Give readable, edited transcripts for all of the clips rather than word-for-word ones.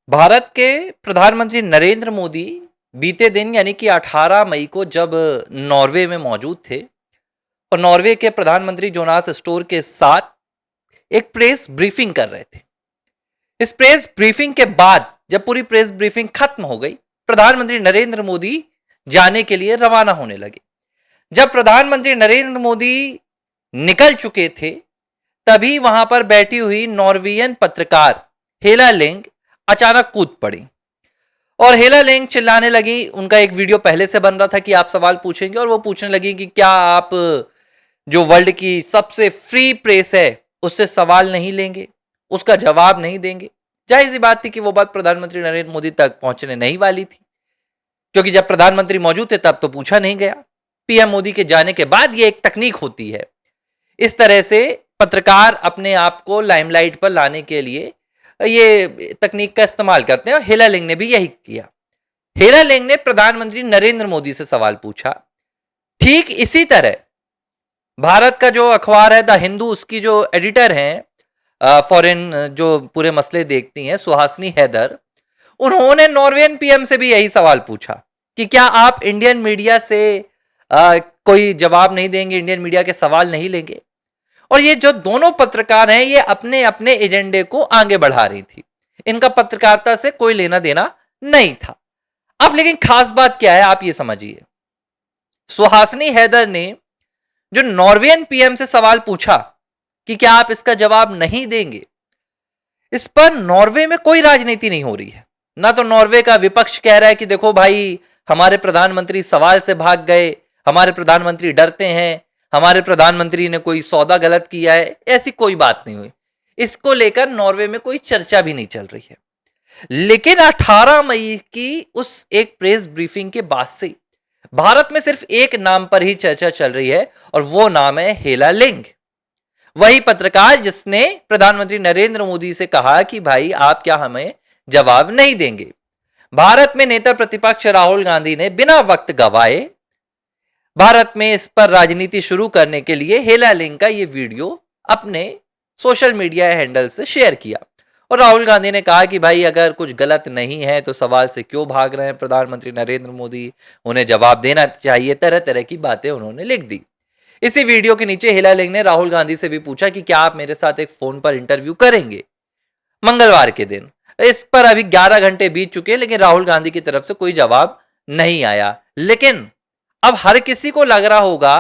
भारत के प्रधानमंत्री नरेंद्र मोदी बीते दिन यानी कि 18 मई को जब नॉर्वे में मौजूद थे और नॉर्वे के प्रधानमंत्री जोनास स्टोर के साथ एक प्रेस ब्रीफिंग कर रहे थे। इस प्रेस ब्रीफिंग के बाद जब पूरी प्रेस ब्रीफिंग खत्म हो गई, प्रधानमंत्री नरेंद्र मोदी जाने के लिए रवाना होने लगे। जब प्रधानमंत्री नरेंद्र मोदी निकल चुके थे, तभी वहां पर बैठी हुई नॉर्वेजियन पत्रकार हेला लिंग अचानक कूद पड़ी और हेला लिंग चिल्लाने लगी। उनका एक वीडियो पहले से बन रहा था कि आप सवाल पूछेंगे और वो पूछने लगी कि क्या आप जो वर्ल्ड की सबसे फ्री प्रेस है उससे सवाल नहीं लेंगे, उसका जवाब नहीं देंगे। जाहिर सी बात थी कि वो बात प्रधानमंत्री नरेंद्र मोदी तक पहुंचने नहीं वाली थी, क्योंकि जब प्रधानमंत्री मौजूद थे तब तो पूछा नहीं गया। पीएम मोदी के जाने के बाद ये एक तकनीक होती है, इस तरह से पत्रकार अपने आप को लाइमलाइट पर लाने के लिए ये तकनीक का इस्तेमाल करते हैं और हेला लिंग ने भी यही किया। हेला लिंग ने प्रधानमंत्री नरेंद्र मोदी से सवाल पूछा। ठीक इसी तरह भारत का जो अखबार है द हिंदू, उसकी जो एडिटर हैं फॉरेन जो पूरे मसले देखती हैं, सुहासिनी हैदर, उन्होंने नॉर्वेजियन पीएम से भी यही सवाल पूछा कि क्या आप इंडियन मीडिया से कोई जवाब नहीं देंगे, इंडियन मीडिया के सवाल नहीं लेंगे। और ये जो दोनों पत्रकार हैं ये अपने अपने एजेंडे को आगे बढ़ा रही थी, इनका पत्रकारिता से कोई लेना देना नहीं था। अब लेकिन खास बात क्या है आप ये समझिए। सुहासिनी हैदर ने जो नॉर्वेजियन पीएम से सवाल पूछा कि क्या आप इसका जवाब नहीं देंगे, इस पर नॉर्वे में कोई राजनीति नहीं हो रही है। ना तो नॉर्वे का विपक्ष कह रहा है कि देखो भाई हमारे प्रधानमंत्री सवाल से भाग गए, हमारे प्रधानमंत्री डरते हैं, हमारे प्रधानमंत्री ने कोई सौदा गलत किया है, ऐसी कोई बात नहीं हुई। इसको लेकर नॉर्वे में कोई चर्चा भी नहीं चल रही है। लेकिन 18 मई की उस एक प्रेस ब्रीफिंग के बाद से भारत में सिर्फ एक नाम पर ही चर्चा चल रही है और वो नाम है हेला लिंग। वही पत्रकार जिसने प्रधानमंत्री नरेंद्र मोदी से कहा कि भाई आप क्या हमें जवाब नहीं देंगे। भारत में नेता प्रतिपक्ष राहुल गांधी ने बिना वक्त गवाए भारत में इस पर राजनीति शुरू करने के लिए हेला लिंग का ये वीडियो अपने सोशल मीडिया हैंडल से शेयर किया और राहुल गांधी ने कहा कि भाई अगर कुछ गलत नहीं है तो सवाल से क्यों भाग रहे हैं प्रधानमंत्री नरेंद्र मोदी, उन्हें जवाब देना चाहिए। तरह तरह की बातें उन्होंने लिख दी। इसी वीडियो के नीचे हेला लिंग ने राहुल गांधी से भी पूछा कि क्या आप मेरे साथ एक फोन पर इंटरव्यू करेंगे मंगलवार के दिन। इस पर अभी 11 घंटे बीत चुके हैं लेकिन राहुल गांधी की तरफ से कोई जवाब नहीं आया। लेकिन अब हर किसी को लग रहा होगा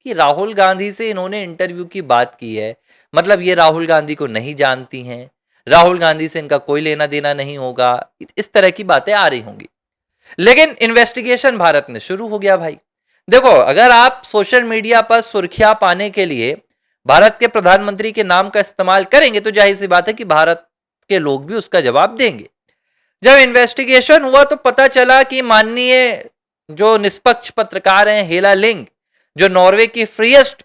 कि राहुल गांधी से इन्होंने इंटरव्यू की बात की है, मतलब ये राहुल गांधी को नहीं जानती हैं, राहुल गांधी से इनका कोई लेना देना नहीं होगा, इस तरह की बातें आ रही होंगी। लेकिन इन्वेस्टिगेशन भारत में शुरू हो गया। भाई देखो, अगर आप सोशल मीडिया पर सुर्खियां पाने के लिए भारत के प्रधानमंत्री के नाम का इस्तेमाल करेंगे तो जाहिर सी बात है कि भारत के लोग भी उसका जवाब देंगे। जब इन्वेस्टिगेशन हुआ तो पता चला कि माननीय जो निष्पक्ष पत्रकार हैं हेला लिंग, जो नॉर्वे की फ्रीएस्ट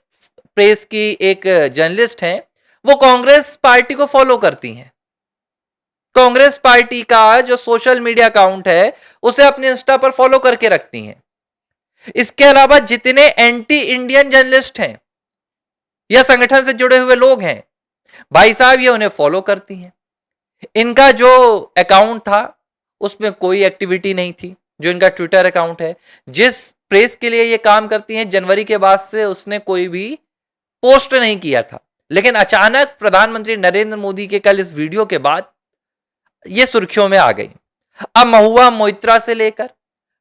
प्रेस की एक जर्नलिस्ट हैं, वो कांग्रेस पार्टी को फॉलो करती हैं। कांग्रेस पार्टी का जो सोशल मीडिया अकाउंट है उसे अपने इंस्टा पर फॉलो करके रखती हैं। इसके अलावा जितने एंटी इंडियन जर्नलिस्ट हैं या संगठन से जुड़े हुए लोग हैं, भाई साहब ये उन्हें फॉलो करती हैं। इनका जो अकाउंट था उसमें कोई एक्टिविटी नहीं थी। जो इनका ट्विटर अकाउंट है, जिस प्रेस के लिए ये काम करती हैं, जनवरी के बाद से उसने कोई भी पोस्ट नहीं किया था। लेकिन अचानक प्रधानमंत्री नरेंद्र मोदी के कल इस वीडियो के बाद ये सुर्खियों में आ गई। अब महुआ मोइत्रा से लेकर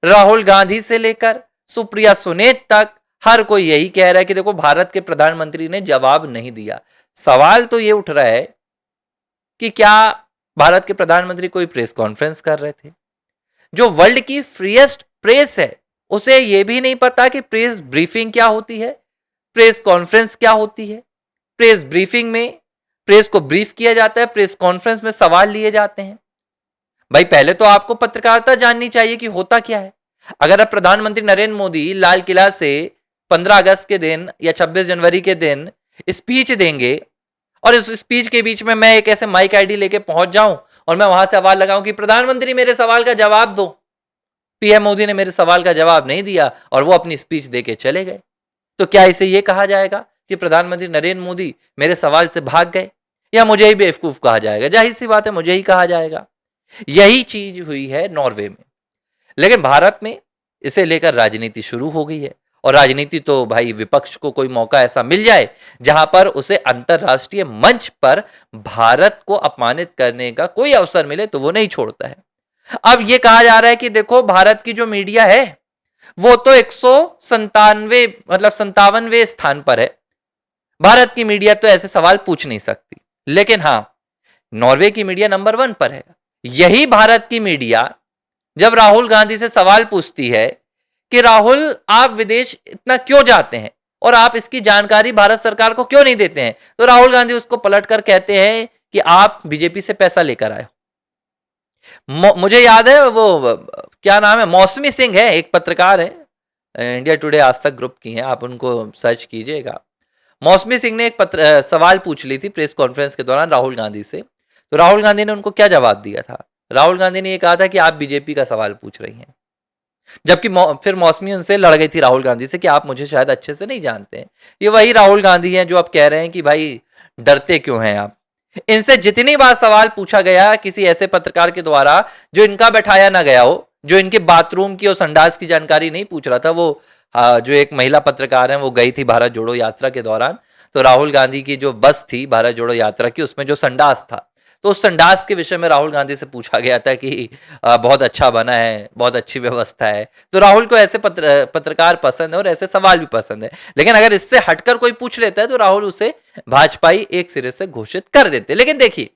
राहुल गांधी से लेकर सुप्रिया सुने तक हर कोई यही कह रहा है कि देखो भारत के प्रधानमंत्री ने जवाब नहीं दिया। सवाल तो ये उठ रहा है कि क्या भारत के प्रधानमंत्री कोई प्रेस कॉन्फ्रेंस कर रहे थे? जो वर्ल्ड की फ्रीएस्ट प्रेस है उसे यह भी नहीं पता कि प्रेस ब्रीफिंग क्या होती है, प्रेस कॉन्फ्रेंस क्या होती है। प्रेस ब्रीफिंग में प्रेस को ब्रीफ किया जाता है, प्रेस कॉन्फ्रेंस में सवाल लिए जाते हैं। भाई पहले तो आपको पत्रकारिता जाननी चाहिए कि होता क्या है। अगर अब प्रधानमंत्री नरेंद्र मोदी लाल किला से 15 अगस्त के दिन या 26 जनवरी के दिन स्पीच देंगे और इस स्पीच के बीच में मैं एक ऐसे माइक आईडी लेके पहुंच जाऊं और मैं वहां से आवाज लगाऊं कि प्रधानमंत्री मेरे सवाल का जवाब दो, पीएम मोदी ने मेरे सवाल का जवाब नहीं दिया और वो अपनी स्पीच देके चले गए, तो क्या इसे ये कहा जाएगा कि प्रधानमंत्री नरेंद्र मोदी मेरे सवाल से भाग गए, या मुझे ही बेवकूफ कहा जाएगा? जाहिर सी बात है मुझे ही कहा जाएगा। यही चीज हुई है नॉर्वे में। लेकिन भारत में इसे लेकर राजनीति शुरू हो गई है, और राजनीति तो भाई विपक्ष को कोई मौका ऐसा मिल जाए जहां पर उसे अंतरराष्ट्रीय मंच पर भारत को अपमानित करने का कोई अवसर मिले तो वो नहीं छोड़ता है। अब ये कहा जा रहा है कि देखो भारत की जो मीडिया है वो तो 197 मतलब 57वें स्थान पर है, भारत की मीडिया तो ऐसे सवाल पूछ नहीं सकती। लेकिन हाँ, नॉर्वे की मीडिया नंबर 1 पर है। यही भारत की मीडिया जब राहुल गांधी से सवाल पूछती है कि राहुल आप विदेश इतना क्यों जाते हैं और आप इसकी जानकारी भारत सरकार को क्यों नहीं देते हैं, तो राहुल गांधी उसको पलटकर कहते हैं कि आप बीजेपी से पैसा लेकर आए हो। मुझे याद है वो क्या नाम है, मौसमी सिंह है, एक पत्रकार है, इंडिया टुडे आज तक ग्रुप की हैं, आप उनको सर्च कीजिएगा। मौसमी सिंह ने एक सवाल पूछ ली थी प्रेस कॉन्फ्रेंस के दौरान राहुल गांधी से, तो राहुल गांधी ने उनको क्या जवाब दिया था? राहुल गांधी ने ये कहा था कि आप बीजेपी का सवाल पूछ रही हैं, जबकि फिर मौसमी उनसे लड़ गई थी राहुल गांधी से कि आप मुझे शायद अच्छे से नहीं जानते हैं। ये वही राहुल गांधी हैं जो अब कह रहे हैं कि भाई डरते क्यों हैं आप। इनसे जितनी बार सवाल पूछा गया किसी ऐसे पत्रकार के द्वारा जो इनका बैठाया ना गया हो, जो इनके बाथरूम की और संडास की जानकारी नहीं पूछ रहा था, वो जो एक महिला पत्रकार है वो गई थी भारत जोड़ो यात्रा के दौरान, तो राहुल गांधी की जो बस थी भारत जोड़ो यात्रा की, उसमें जो संडास था, तो उस संडास के विषय में राहुल गांधी से पूछा गया था कि बहुत अच्छा बना है, बहुत अच्छी व्यवस्था है। तो राहुल को ऐसे पत्रकार पसंद है और ऐसे सवाल भी पसंद है। लेकिन अगर इससे हटकर कोई पूछ लेता है तो राहुल उसे भाजपाई एक सिरे से घोषित कर देते। लेकिन देखिए,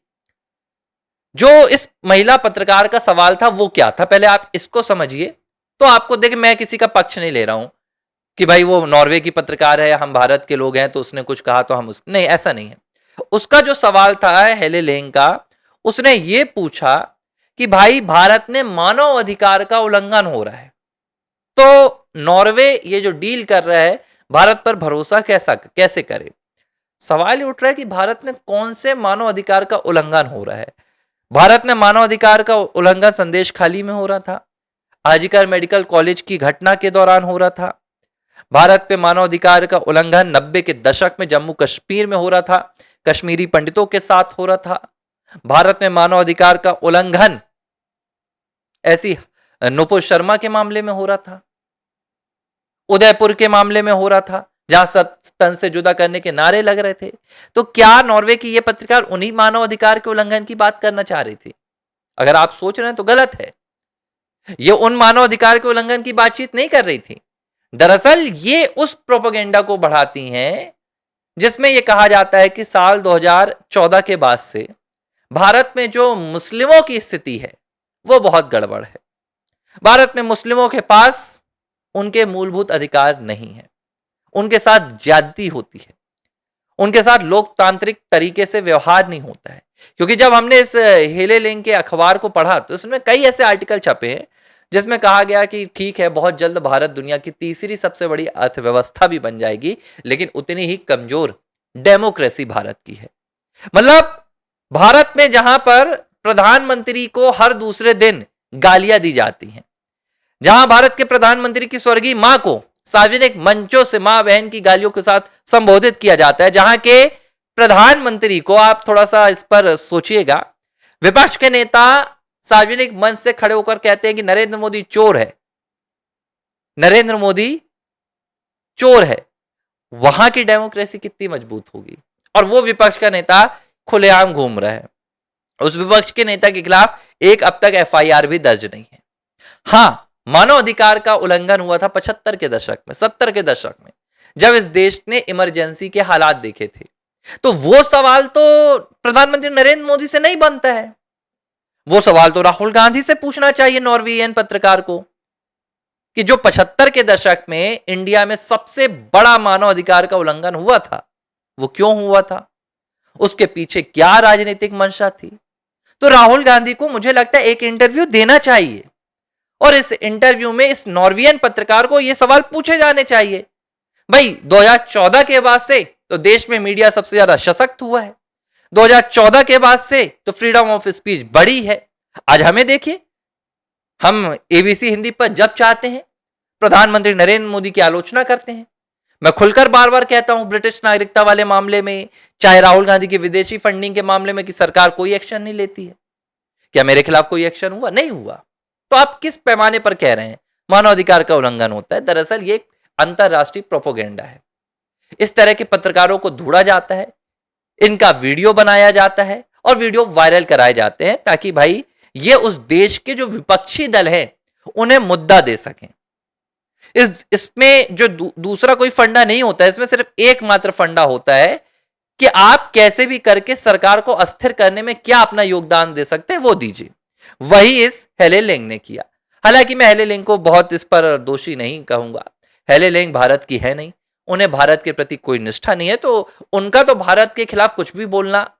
जो इस महिला पत्रकार का सवाल था वो क्या था, पहले आप इसको समझिए तो आपको देखिए, मैं किसी का पक्ष नहीं ले रहा हूं कि भाई वो नॉर्वे की पत्रकार है, हम भारत के लोग हैं तो उसने कुछ कहा तो हम नहीं, ऐसा नहीं है। उसका जो सवाल था हेले लेंग का, उसने ये पूछा कि भाई भारत में मानव अधिकार का उल्लंघन हो रहा है, तो नॉर्वे ये जो डील कर रहा है भारत पर भरोसा कैसे करे। सवाल ये उठ रहा है कि भारत में कौन से मानव अधिकार का उल्लंघन हो रहा है। भारत में मानव अधिकार का उल्लंघन संदेश खाली में हो रहा था, आजीकर मेडिकल कॉलेज की घटना के दौरान हो रहा था, भारत पे मानव अधिकार का उल्लंघन 90 के दशक में जम्मू कश्मीर में हो रहा था, कश्मीरी पंडितों के साथ हो रहा था, भारत में मानव अधिकार का उल्लंघन ऐसी नुपुर शर्मा के मामले में हो रहा था, उदयपुर के मामले में हो रहा था जहां तन से जुदा करने के नारे लग रहे थे। तो क्या नॉर्वे की यह पत्रकार उन्हीं मानव अधिकार के उल्लंघन की बात करना चाह रही थी? अगर आप सोच रहे हैं तो गलत है। ये उन मानव अधिकार के उल्लंघन की बातचीत नहीं कर रही थी। दरअसल ये उस प्रोपेगेंडा को बढ़ाती हैं जिसमें यह कहा जाता है कि साल 2014 के बाद से भारत में जो मुस्लिमों की स्थिति है वो बहुत गड़बड़ है। भारत में मुस्लिमों के पास उनके मूलभूत अधिकार नहीं है, उनके साथ ज्यादती होती है, उनके साथ लोकतांत्रिक तरीके से व्यवहार नहीं होता है। क्योंकि जब हमने इस हेले लेंग के अखबार को पढ़ा तो इसमें कई ऐसे आर्टिकल छपे हैं जिसमें कहा गया कि ठीक है, बहुत जल्द भारत दुनिया की तीसरी सबसे बड़ी अर्थव्यवस्था भी बन जाएगी, लेकिन उतनी ही कमजोर डेमोक्रेसी भारत की है। मतलब भारत में जहां पर प्रधानमंत्री को हर दूसरे दिन गालियां दी जाती हैं, जहां भारत के प्रधानमंत्री की स्वर्गीय मां को सार्वजनिक मंचों से मां बहन की गालियों के साथ संबोधित किया जाता है, जहां के प्रधानमंत्री को, आप थोड़ा सा इस पर सोचिएगा, विपक्ष के नेता सार्वजनिक मंच से खड़े होकर कहते हैं कि नरेंद्र मोदी चोर है, नरेंद्र मोदी चोर है। वहां की डेमोक्रेसी कितनी मजबूत होगी। और वो विपक्ष का नेता खुलेआम घूम रहा है, उस विपक्ष के नेता के खिलाफ एक अब तक एफआईआर भी दर्ज नहीं है। हां, मानव अधिकार का उल्लंघन हुआ था 75 के दशक में, 70 के दशक में, जब इस देश ने इमरजेंसी के हालात देखे थे। तो वो सवाल तो प्रधानमंत्री नरेंद्र मोदी से नहीं बनता है, वो सवाल तो राहुल गांधी से पूछना चाहिए नॉर्वेजियन पत्रकार को कि जो 75 के दशक में इंडिया में सबसे बड़ा मानव अधिकार का उल्लंघन हुआ था वो क्यों हुआ था, उसके पीछे क्या राजनीतिक मंशा थी। तो राहुल गांधी को मुझे लगता है एक इंटरव्यू देना चाहिए और इस इंटरव्यू में इस नॉर्वेजियन पत्रकार को यह सवाल पूछे जाने चाहिए। भाई 2014 के बाद से तो देश में मीडिया सबसे ज्यादा सशक्त हुआ है, 2014 के बाद से तो फ्रीडम ऑफ स्पीच बढ़ी है। आज हमें देखिए, हम एबीसी हिंदी पर जब चाहते हैं प्रधानमंत्री नरेंद्र मोदी की आलोचना करते हैं। मैं खुलकर बार बार कहता हूं ब्रिटिश नागरिकता वाले मामले में, चाहे राहुल गांधी की विदेशी फंडिंग के मामले में, कि सरकार कोई एक्शन नहीं लेती है। क्या मेरे खिलाफ कोई एक्शन हुआ? नहीं हुआ। तो आप किस पैमाने पर कह रहे हैं मानवाधिकार का उल्लंघन होता है? दरअसल ये एक अंतरराष्ट्रीय प्रोपोगेंडा है। इस तरह के पत्रकारों को ढूंढा जाता है, इनका वीडियो बनाया जाता है और वीडियो वायरल कराए जाते हैं ताकि भाई ये उस देश के जो विपक्षी दल हैं उन्हें मुद्दा दे सकें। इसमें जो दूसरा कोई फंडा नहीं होता है, इसमें सिर्फ एकमात्र फंडा होता है कि आप कैसे भी करके सरकार को अस्थिर करने में क्या अपना योगदान दे सकते हैं वो दीजिए। वही इस हेले लेंग ने किया। हालांकि मैं हेले लेंग को बहुत इस पर दोषी नहीं कहूंगा। हेले लेंग भारत की है नहीं, उन्हें भारत के प्रति कोई निष्ठा नहीं है, तो उनका तो भारत के खिलाफ कुछ भी बोलना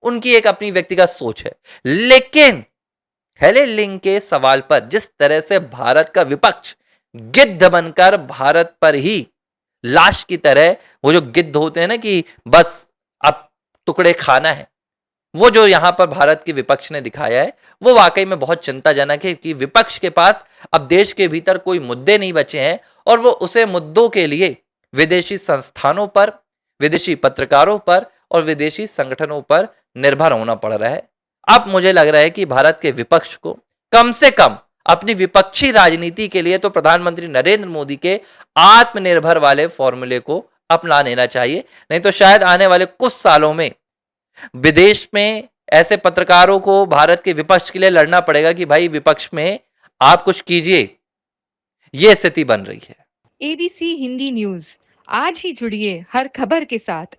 उनकी एक अपनी व्यक्तिगत सोच है। लेकिन हेले लेंग के सवाल पर जिस तरह से भारत का विपक्ष गिद्ध बनकर भारत पर ही लाश की तरह, वो जो गिद्ध होते हैं ना कि बस अब टुकड़े खाना है, वो जो यहां पर भारत के विपक्ष ने दिखाया है वो वाकई में बहुत चिंताजनक है कि विपक्ष के पास अब देश के भीतर कोई मुद्दे नहीं बचे हैं और वो उसे मुद्दों के लिए विदेशी संस्थानों पर, विदेशी पत्रकारों पर और विदेशी संगठनों पर निर्भर होना पड़ रहा है। अब मुझे लग रहा है कि भारत के विपक्ष को कम से कम अपनी विपक्षी राजनीति के लिए तो प्रधानमंत्री नरेंद्र मोदी के आत्मनिर्भर वाले फॉर्मूले को अपना लेना चाहिए, नहीं तो शायद आने वाले कुछ सालों में विदेश में ऐसे पत्रकारों को भारत के विपक्ष के लिए लड़ना पड़ेगा कि भाई विपक्ष में आप कुछ कीजिए, ये स्थिति बन रही है। एबीसी हिंदी न्यूज, आज ही जुड़िए हर खबर के साथ।